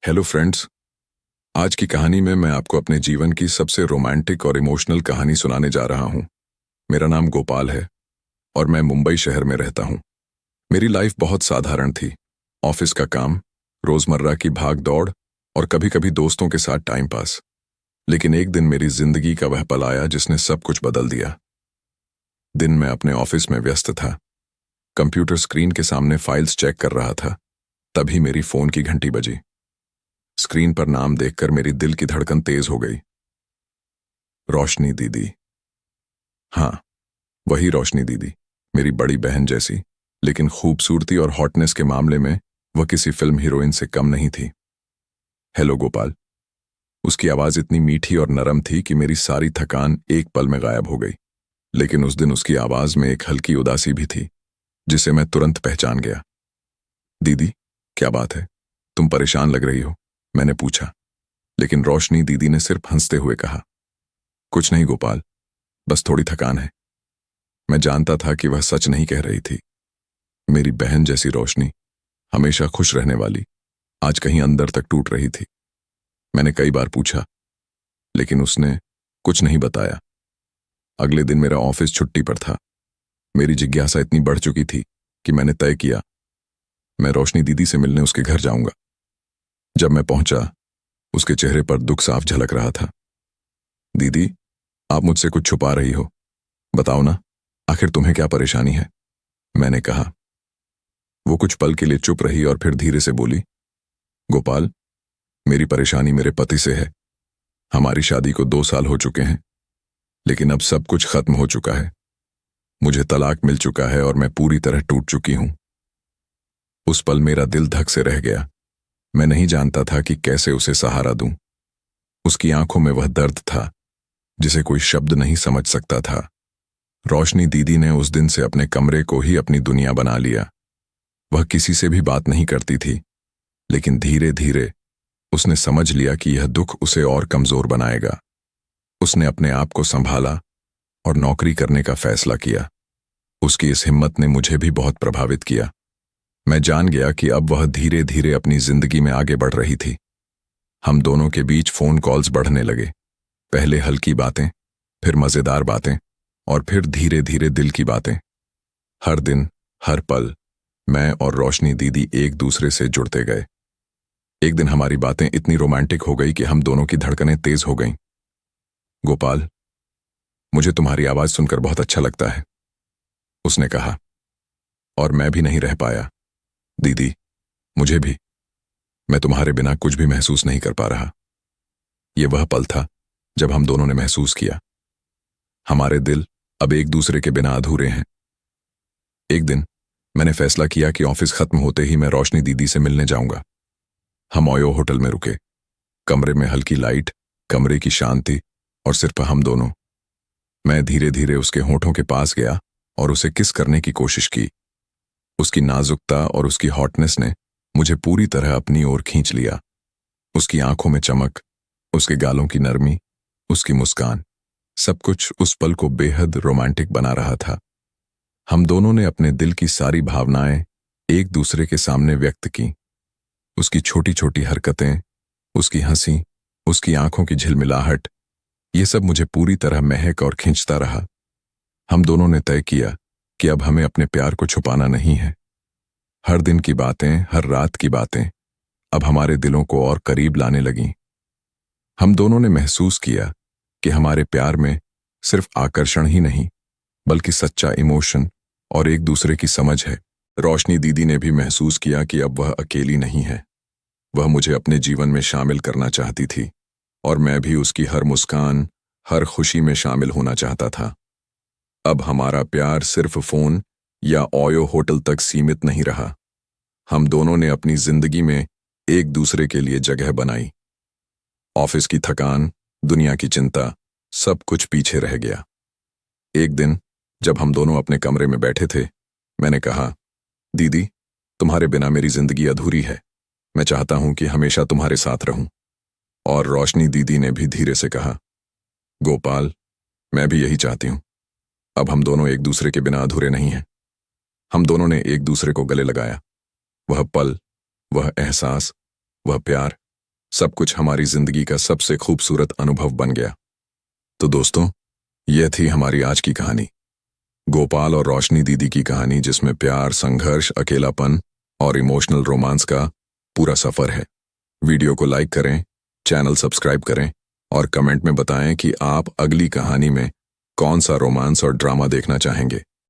Hello friends. आज की कहानी में मैं आपको अपने जीवन की सबसे रोमांटिक और इमोशनल कहानी सुनाने जा रहा हूँ। मेरा नाम गोपाल है और मैं मुंबई शहर में रहता हूँ। मेरी लाइफ बहुत साधारण थी। ऑफिस का काम, रोजमर्रा की भाग दौड़ और कभी-कभी दोस्तों के साथ टाइम पास। लेकिन एक दिन मेरी जिंदगी का वह पल आया जिसने सब कुछ बदल दिया। दिन मैं अपने ऑफिस में व्यस्त था, कंप्यूटर स्क्रीन के सामने फाइल्स चेक कर रहा था। तभी मेरी फोन की घंटी बजी। स्क्रीन पर नाम देखकर मेरी दिल की धड़कन तेज हो गई। रोशनी दीदी। हाँ, वही रोशनी दीदी, मेरी बड़ी बहन जैसी, लेकिन खूबसूरती और हॉटनेस के मामले में वह किसी फिल्म हीरोइन से कम नहीं थी। हेलो गोपाल। उसकी आवाज इतनी मीठी और नरम थी कि मेरी सारी थकान एक पल में गायब हो गई। लेकिन उस दिन उसकी आवाज में एक हल्की उदासी भी थी, जिसे मैं तुरंत पहचान गया। दीदी, क्या बात है? तुम परेशान लग रही हो, मैंने पूछा। लेकिन रोशनी दीदी ने सिर्फ हंसते हुए कहा, कुछ नहीं गोपाल, बस थोड़ी थकान है। मैं जानता था कि वह सच नहीं कह रही थी। मेरी बहन जैसी रोशनी, हमेशा खुश रहने वाली, आज कहीं अंदर तक टूट रही थी। मैंने कई बार पूछा, लेकिन उसने कुछ नहीं बताया। अगले दिन मेरा ऑफिस छुट्टी पर था। मेरी जिज्ञासा इतनी बढ़ चुकी थी कि मैंने तय किया, मैं रोशनी दीदी से मिलने उसके घर जाऊंगा। जब मैं पहुंचा, उसके चेहरे पर दुख साफ झलक रहा था। दीदी, आप मुझसे कुछ छुपा रही हो, बताओ ना, आखिर तुम्हें क्या परेशानी है? मैंने कहा। वो कुछ पल के लिए चुप रही और फिर धीरे से बोली, गोपाल, मेरी परेशानी मेरे पति से है। हमारी शादी को 2 साल हो चुके हैं, लेकिन अब सब कुछ खत्म हो चुका है। मुझे तलाक मिल चुका है और मैं पूरी तरह टूट चुकी हूं। उस पल मेरा दिल धक से रह गया। मैं नहीं जानता था कि कैसे उसे सहारा दूं। उसकी आंखों में वह दर्द था जिसे कोई शब्द नहीं समझ सकता था। रोशनी दीदी ने उस दिन से अपने कमरे को ही अपनी दुनिया बना लिया। वह किसी से भी बात नहीं करती थी, लेकिन धीरे धीरे उसने समझ लिया कि यह दुख उसे और कमजोर बनाएगा। उसने अपने आप को संभाला और नौकरी करने का फैसला किया। उसकी इस हिम्मत ने मुझे भी बहुत प्रभावित किया। मैं जान गया कि अब वह धीरे धीरे अपनी जिंदगी में आगे बढ़ रही थी। हम दोनों के बीच फोन कॉल्स बढ़ने लगे। पहले हल्की बातें, फिर मजेदार बातें, और फिर धीरे धीरे दिल की बातें। हर दिन, हर पल मैं और रोशनी दीदी एक दूसरे से जुड़ते गए। एक दिन हमारी बातें इतनी रोमांटिक हो गई कि हम दोनों की धड़कनें तेज हो गईं। गोपाल, मुझे तुम्हारी आवाज सुनकर बहुत अच्छा लगता है, उसने कहा। और मैं भी नहीं रह पाया। दीदी, मुझे भी। मैं तुम्हारे बिना कुछ भी महसूस नहीं कर पा रहा। यह वह पल था जब हम दोनों ने महसूस किया, हमारे दिल अब एक दूसरे के बिना अधूरे हैं। एक दिन मैंने फैसला किया कि ऑफिस खत्म होते ही मैं रोशनी दीदी से मिलने जाऊंगा। हम ओयो होटल में रुके। कमरे में हल्की लाइट, कमरे की शांति और सिर्फ हम दोनों। मैं धीरे धीरे उसके होठों के पास गया और उसे किस करने की कोशिश की। उसकी नाजुकता और उसकी हॉटनेस ने मुझे पूरी तरह अपनी ओर खींच लिया। उसकी आंखों में चमक, उसके गालों की नरमी, उसकी मुस्कान, सब कुछ उस पल को बेहद रोमांटिक बना रहा था। हम दोनों ने अपने दिल की सारी भावनाएं एक दूसरे के सामने व्यक्त की। उसकी छोटी छोटी हरकतें, उसकी हंसी, उसकी आंखों की झिलमिलाहट, ये सब मुझे पूरी तरह महक और खींचता रहा। हम दोनों ने तय किया कि अब हमें अपने प्यार को छुपाना नहीं है। हर दिन की बातें, हर रात की बातें अब हमारे दिलों को और करीब लाने लगीं। हम दोनों ने महसूस किया कि हमारे प्यार में सिर्फ आकर्षण ही नहीं, बल्कि सच्चा इमोशन और एक दूसरे की समझ है। रोशनी दीदी ने भी महसूस किया कि अब वह अकेली नहीं है। वह मुझे अपने जीवन में शामिल करना चाहती थी और मैं भी उसकी हर मुस्कान, हर खुशी में शामिल होना चाहता था। अब हमारा प्यार सिर्फ फोन या ओयो होटल तक सीमित नहीं रहा। हम दोनों ने अपनी जिंदगी में एक दूसरे के लिए जगह बनाई। ऑफिस की थकान, दुनिया की चिंता, सब कुछ पीछे रह गया। एक दिन जब हम दोनों अपने कमरे में बैठे थे, मैंने कहा, दीदी, तुम्हारे बिना मेरी जिंदगी अधूरी है। मैं चाहता हूं कि हमेशा तुम्हारे साथ रहूं। और रोशनी दीदी ने भी धीरे से कहा, गोपाल, मैं भी यही चाहती हूं। अब हम दोनों एक दूसरे के बिना अधूरे नहीं हैं। हम दोनों ने एक दूसरे को गले लगाया। वह पल, वह एहसास, वह प्यार सब कुछ हमारी जिंदगी का सबसे खूबसूरत अनुभव बन गया। तो दोस्तों, यह थी हमारी आज की कहानी, गोपाल और रोशनी दीदी की कहानी, जिसमें प्यार, संघर्ष, अकेलापन और इमोशनल रोमांस का पूरा सफर है। वीडियो को लाइक करें, चैनल सब्सक्राइब करें और कमेंट में बताएं कि आप अगली कहानी में कौन सा रोमांस और ड्रामा देखना चाहेंगे।